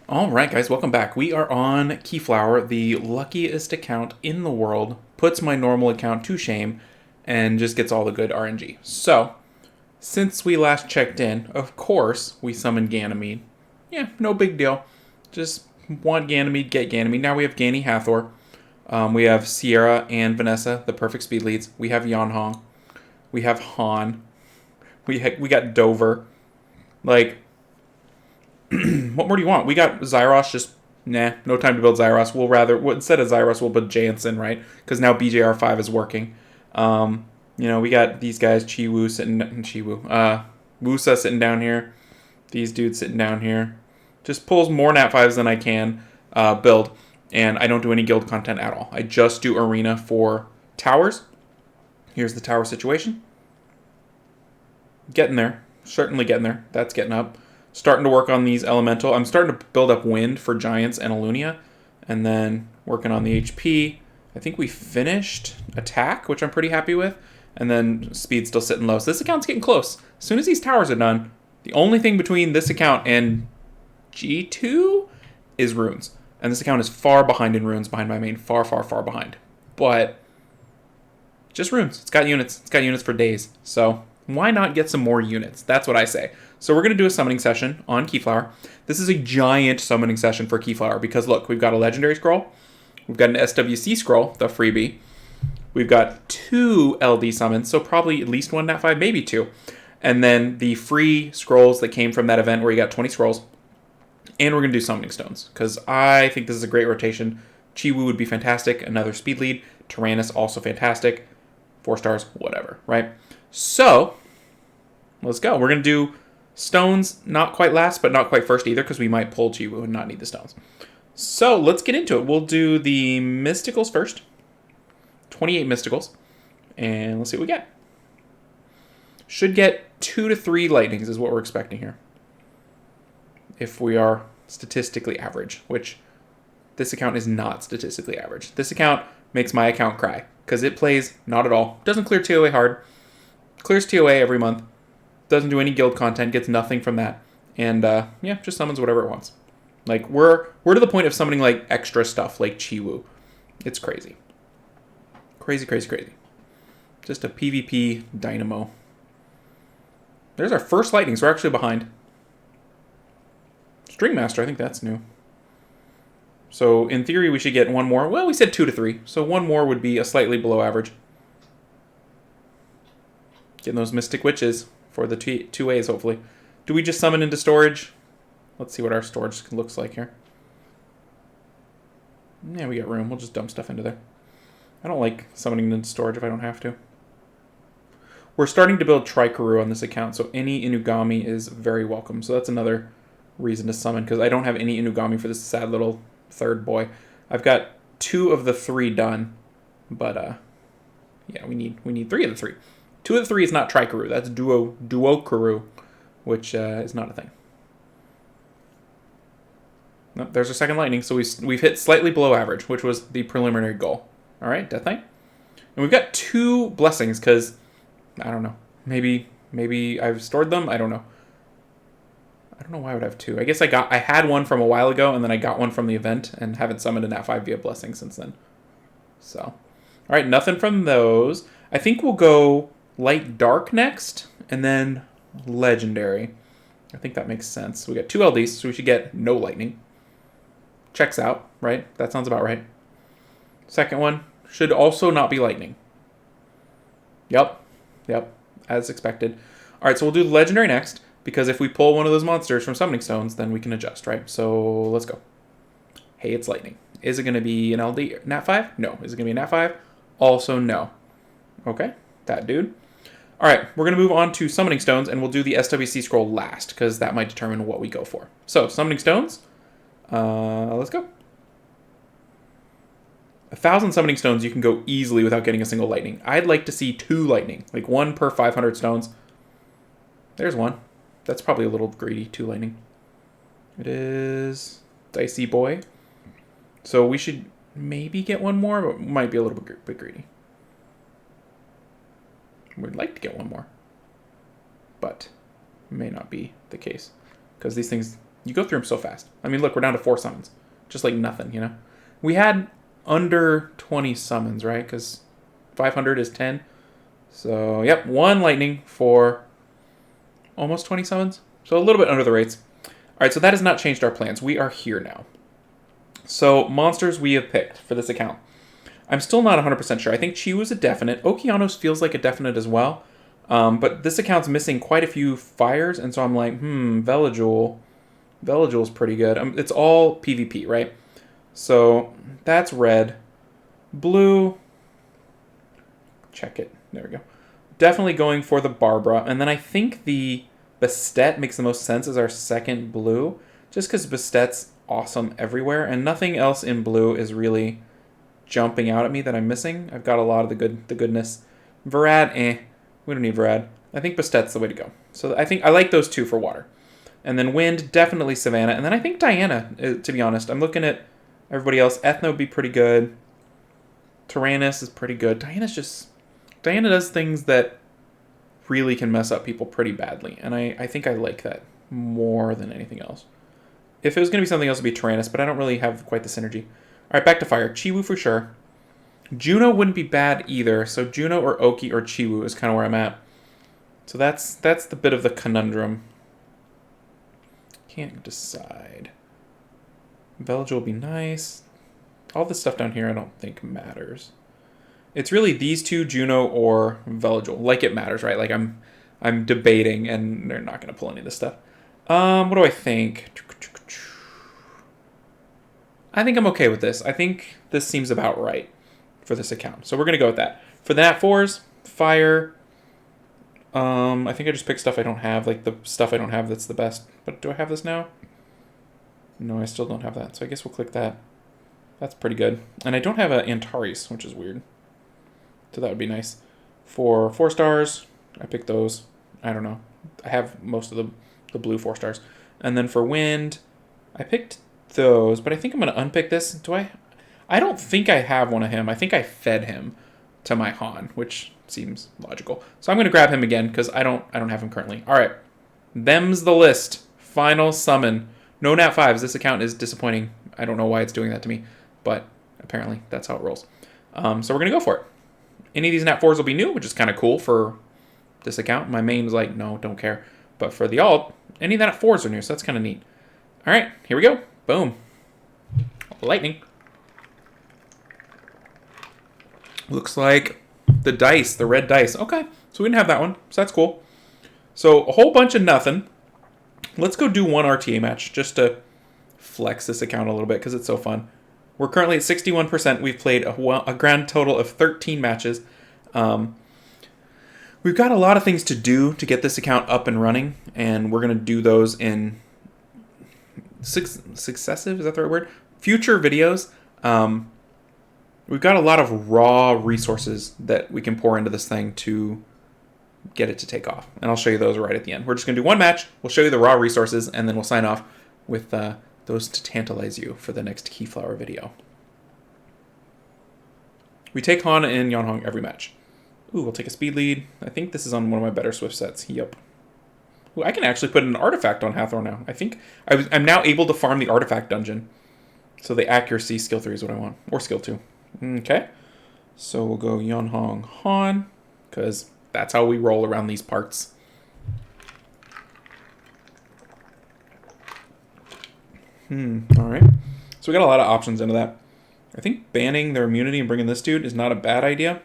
All right, guys, welcome back. We are on Keyflower, the luckiest account in the world, puts my normal account to shame, and just gets all the good RNG. So, since we last checked in, of course, we summoned Ganymede. Yeah, no big deal. Just want Ganymede, get Ganymede. Now we have Gany Hathor. We have Sierra and Vanessa, the perfect speed leads. We have Yanhong. We have Han. We got Dover. Like, what more do you want? We got Zyros, just nah, no time to build Zyros. Instead of Zyros, we'll put Jansen, right? Because now BJR5 is working. We got these guys, Wusa sitting down here. These dudes sitting down here. Just pulls more Nat5s than I can build. And I don't do any guild content at all. I just do arena for towers. Here's the tower situation. Getting there. Certainly getting there. That's getting up. Starting to work on these elemental. I'm starting to build up wind for giants and Alunia. And then working on the HP. I think we finished attack, which I'm pretty happy with. And then speed still sitting low. So this account's getting close. As soon as these towers are done, the only thing between this account and G2 is runes. And this account is far behind in runes, behind my main. Far, far, far behind. But just runes. It's got units. It's got units for days. So why not get some more units? That's what I say. So we're going to do a summoning session on Keyflower. This is a giant summoning session for Keyflower because, look, we've got a legendary scroll. We've got an SWC scroll, the freebie. We've got 2 LD summons, so probably at least 1 Nat5, maybe 2. And then the free scrolls that came from that event where you got 20 scrolls. And we're going to do summoning stones because I think this is a great rotation. Chiwu would be fantastic. Another speed lead. Tyrannus also fantastic. 4 stars, whatever, right? So let's go. We're going to do stones, not quite last, but not quite first either because we might pull Chiwu and not need the stones. So let's get into it. We'll do the mysticals first. 28 mysticals. And let's see what we get. Should get 2 to 3 lightnings is what we're expecting here. If we are statistically average, which this account is not statistically average. This account makes my account cry because it plays not at all. Doesn't clear TOA hard. Clears TOA every month. Doesn't do any guild content. Gets nothing from that. And just summons whatever it wants. Like we're to the point of summoning like extra stuff like Chiwu. It's crazy. Crazy, crazy, crazy. Just a PvP dynamo. There's our first lightnings. We're actually behind. Stringmaster, I think that's new. So in theory, we should get 1 more. Well, we said 2 to 3. So 1 more would be a slightly below average. Getting those Mystic Witches for the 2As, hopefully. Do we just summon into storage? Let's see what our storage looks like here. Yeah, we got room. We'll just dump stuff into there. I don't like summoning into storage if I don't have to. We're starting to build Trikaru on this account, so any Inugami is very welcome. So that's another reason to summon, because I don't have any Inugami for this sad little third boy. I've got 2 of the 3 done, but yeah, we need 3 of the 3. 2 of the 3 is not Trikaru. That's Duokaru, which is not a thing. Nope, there's our second lightning, so we've hit slightly below average, which was the preliminary goal. All right, Death Knight. And we've got 2 blessings, because, I don't know, maybe I've stored them? I don't know. I don't know why I would have 2. I guess I had one from a while ago, and then I got one from the event, and haven't summoned a Nat5 via blessing since then. So, all right, nothing from those. I think we'll go light dark next, and then legendary. I think that makes sense. We got 2 LDs, so we should get no lightning. Checks out, right? That sounds about right. Second one should also not be lightning. Yep, as expected. All right, so we'll do the legendary next, because if we pull one of those monsters from summoning stones, then we can adjust, right? So let's go. Hey, it's lightning. Is it going to be an LD Nat5? No. Is it going to be a Nat5? Also no. Okay, that dude. All right, we're going to move on to summoning stones, and we'll do the SWC scroll last, because that might determine what we go for. So, summoning stones. Let's go. 1,000 summoning stones, you can go easily without getting a single lightning. I'd like to see 2 lightning, like 1 per 500 stones. There's 1. That's probably a little greedy, 2 lightning. It is Dicey Boy. So we should maybe get 1 more, but might be a little bit greedy. We'd like to get 1 more, but may not be the case because these things You go through them so fast. I mean, look, we're down to 4 summons. Just like nothing, you know? We had under 20 summons, right? Because 500 is 10. So, yep, 1 lightning for almost 20 summons. So a little bit under the rates. All right, so that has not changed our plans. We are here now. So, monsters we have picked for this account. I'm still not 100% sure. I think Chi was a definite. Okeanos feels like a definite as well. But this account's missing quite a few fires, and so I'm like, Veligul. Veligul's pretty good. It's all PvP, right? So, that's red. Blue. Check it. There we go. Definitely going for the Barbara. And then I think the Bastet makes the most sense as our second blue. Just because Bastet's awesome everywhere. And nothing else in blue is really jumping out at me that I'm missing. I've got a lot of the goodness. Varad, we don't need Varad. I think Bastet's the way to go. So I think I like those 2 for water. And then wind, definitely Savannah. And then I think Diana, to be honest. I'm looking at everybody else. Ethno would be pretty good. Tyrannus is pretty good. Diana does things that really can mess up people pretty badly. And I think I like that more than anything else. If it was going to be something else, it would be Tyrannus, but I don't really have quite the synergy. All right, back to fire. Chiwu for sure. Juno wouldn't be bad either. So Juno or Oki or Chiwu is kind of where I'm at. So that's the bit of the conundrum. Can't decide. Veligul will be nice. All this stuff down here I don't think matters. It's really these 2, Juno or Veligul. Like it matters, right? Like I'm debating and they're not going to pull any of this stuff. What do I think? I think I'm okay with this. I think this seems about right for this account. So we're going to go with that. For the Nat 4s, fire. I think I just picked stuff I don't have, like the stuff I don't have that's the best. But do I have this now? No, I still don't have that. So I guess we'll click that. That's pretty good. And I don't have an Antares, which is weird. So that would be nice. For 4 stars, I picked those. I don't know. I have most of the blue 4 stars. And then for wind, I picked those, but I think I'm going to unpick this. Do I? I don't think I have one of him. I think I fed him to my Han, which seems logical. So I'm going to grab him again because I don't have him currently. All right. Them's the list. Final summon. No Nat 5s. This account is disappointing. I don't know why it's doing that to me, but apparently that's how it rolls. So we're going to go for it. Any of these Nat 4s will be new, which is kind of cool for this account. My main was like, no, don't care. But for the alt, any of the Nat 4s are new, so that's kind of neat. All right, here we go. Boom. Lightning. Looks like the dice, the red dice. Okay, so we didn't have that one, so that's cool. So a whole bunch of nothing. Let's go do 1 RTA match just to flex this account a little bit because it's so fun. We're currently at 61%. We've played a grand total of 13 matches. We've got a lot of things to do to get this account up and running, and we're going to do those in successive, is that the right word? Future videos. We've got a lot of raw resources that we can pour into this thing to get it to take off. And I'll show you those right at the end. We're just going to do 1 match. We'll show you the raw resources, and then we'll sign off with those to tantalize you for the next Keyflower video. We take Han and Yonhong every match. Ooh, we'll take a speed lead. I think this is on one of my better Swift sets. Yep. Ooh, I can actually put an artifact on Hathor now. I think I'm now able to farm the artifact dungeon. So the accuracy skill 3 is what I want. Or skill 2. Okay. So we'll go Yonhong Han, because that's how we roll around these parts. Alright. So we got a lot of options into that. I think banning their immunity and bringing this dude is not a bad idea.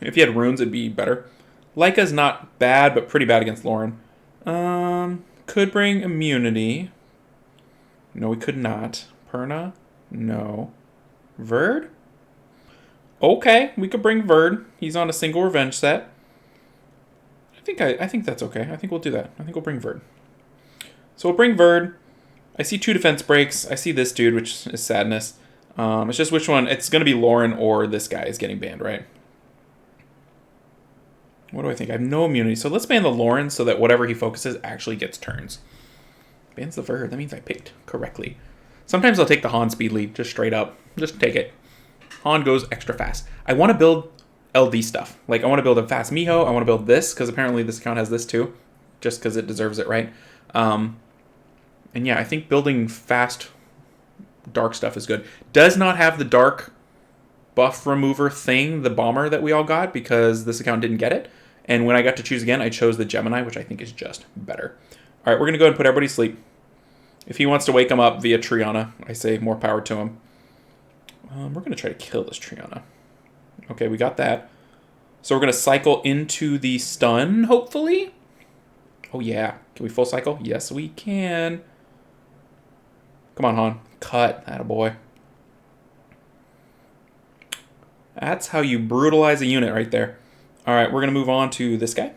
If you had runes, it'd be better. Leica's not bad, but pretty bad against Lauren. Could bring immunity. No, we could not. Perna? No. Verd? Okay, we could bring Verd. He's on a single revenge set. I think that's okay. I think we'll do that. I think we'll bring Verd. So we'll bring Verd. I see 2 defense breaks. I see this dude, which is sadness. It's just which one. It's going to be Lauren or this guy is getting banned, right? What do I think? I have no immunity. So let's ban the Lauren so that whatever he focuses actually gets turns. Bans the Verd. That means I picked correctly. Sometimes I'll take the Han speed lead, just straight up. Just take it. Han goes extra fast. I want to build LD stuff. Like, I want to build a fast Miho. I want to build this, because apparently this account has this too. Just because it deserves it, right? And yeah, I think building fast dark stuff is good. Does not have the dark buff remover thing, the bomber that we all got, because this account didn't get it. And when I got to choose again, I chose the Gemini, which I think is just better. All right, we're going to go ahead and put everybody to sleep. If he wants to wake him up via Triana, I say more power to him. We're going to try to kill this Triana. Okay, we got that. So we're going to cycle into the stun, hopefully. Oh, yeah. Can we full cycle? Yes, we can. Come on, Han. Cut. Attaboy. That's how you brutalize a unit right there. All right, we're going to move on to this guy.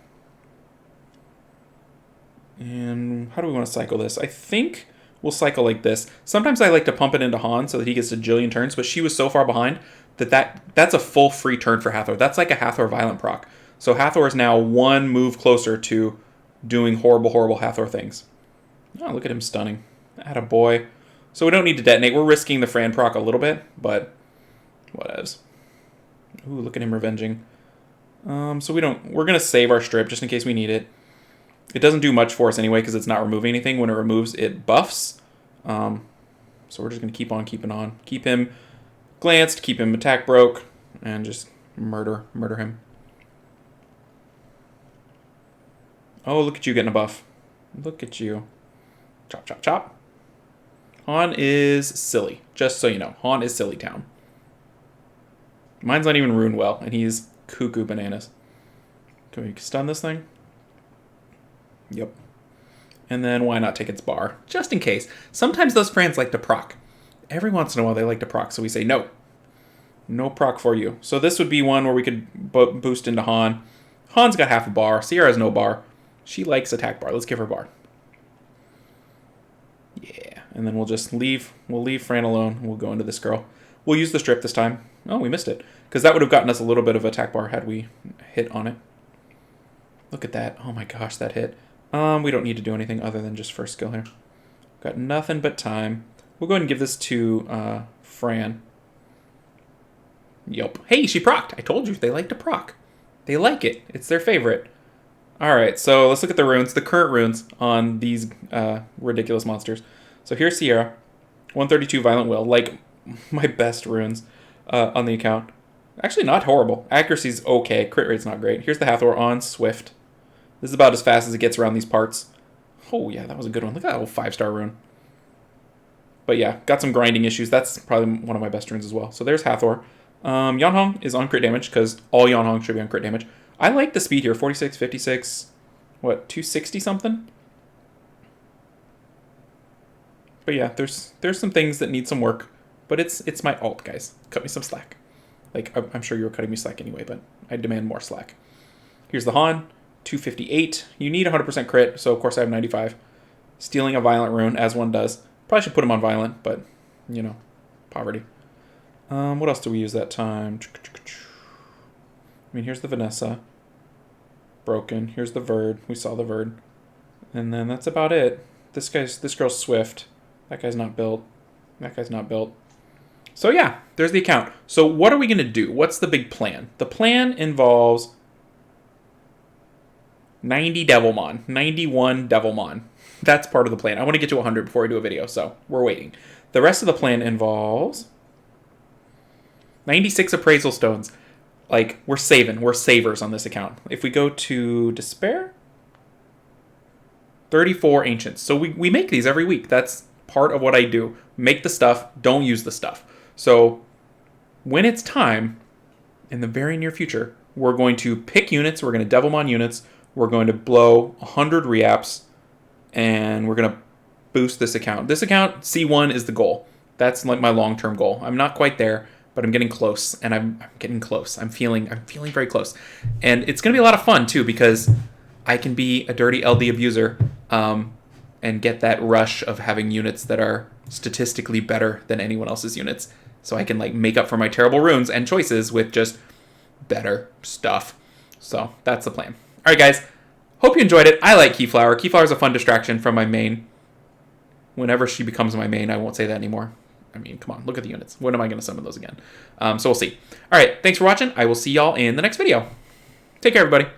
And how do we want to cycle this? I think we'll cycle like this. Sometimes I like to pump it into Han so that he gets a jillion turns, but she was so far behind that's a full free turn for Hathor. That's like a Hathor violent proc. So Hathor is now one move closer to doing horrible, horrible Hathor things. Oh, look at him stunning. Attaboy. So we don't need to detonate. We're risking the Fran proc a little bit, but whatevs. Ooh, look at him revenging. So we're going to save our strip just in case we need it. It doesn't do much for us anyway because it's not removing anything. When it removes, it buffs. So we're just going to keep on keeping on. Keep him glanced, keep him attack broke, and just murder him. Oh, look at you getting a buff. Look at you. Chop, chop, chop. Han is silly, just so you know. Han is silly town. Mine's not even ruined well, and he's cuckoo bananas. Can we stun this thing? Yep. And then why not take its bar? Just in case. Sometimes those Frans like to proc. Every once in a while they like to proc, so we say no. No proc for you. So this would be one where we could boost into Han. Han's got half a bar. Sierra has no bar. She likes attack bar. Let's give her bar. Yeah. And then we'll just leave. We'll leave Fran alone. We'll go into this girl. We'll use the strip this time. Oh, we missed it. Because that would have gotten us a little bit of attack bar had we hit on it. Look at that. Oh my gosh, that hit. We don't need to do anything other than just first skill here. Got nothing but time. We'll go ahead and give this to Fran. Yup. Hey, she procced. I told you, they like to proc. They like it. It's their favorite. Alright, so let's look at the runes, the current runes on these ridiculous monsters. So here's Sierra. 132 Violent Will. Like, my best runes on the account. Actually, not horrible. Accuracy's okay. Crit rate's not great. Here's the Hathor on Swift. This is about as fast as it gets around these parts. Oh, yeah, that was a good one. Look at that old 5-star rune. But yeah, got some grinding issues. That's probably one of my best runes as well. So there's Hathor. Yanhong is on crit damage because all Yanhong should be on crit damage. I like the speed here. 46, 56, what, 260 something? But yeah, there's some things that need some work. But it's my alt, guys. Cut me some slack. Like, I'm sure you were cutting me slack anyway, but I demand more slack. Here's the Han. 258. You need 100% crit, so of course I have 95. Stealing a violent rune, as one does. Probably should put him on violent, but, you know, poverty. What else do we use that time? I mean, here's the Vanessa. Broken. Here's the Verd. We saw the Verd. And then that's about it. This girl's Swift. That guy's not built. That guy's not built. So yeah, there's the account. So what are we going to do? What's the big plan? The plan involves 90 Devilmon. 91 Devilmon. That's part of the plan. I want to get to 100 before I do a video, so we're waiting. The rest of the plan involves 96 Appraisal Stones. Like, we're saving. We're savers on this account. If we go to Despair, 34 Ancients. So we make these every week. That's part of what I do. Make the stuff. Don't use the stuff. So when it's time, in the very near future, we're going to pick units. We're going to Devilmon units. We're going to blow 100 reaps. And we're going to boost this account. This account, C1, is the goal. That's like my long-term goal. I'm not quite there, but I'm getting close. And I'm getting close. I'm feeling very close. And it's going to be a lot of fun, too, because I can be a dirty LD abuser and get that rush of having units that are statistically better than anyone else's units. So I can like make up for my terrible runes and choices with just better stuff. So that's the plan. All right, guys. Hope you enjoyed it. I like Keyflower. Keyflower is a fun distraction from my main. Whenever she becomes my main, I won't say that anymore. I mean, come on. Look at the units. When am I going to summon those again? So we'll see. All right. Thanks for watching. I will see y'all in the next video. Take care, everybody.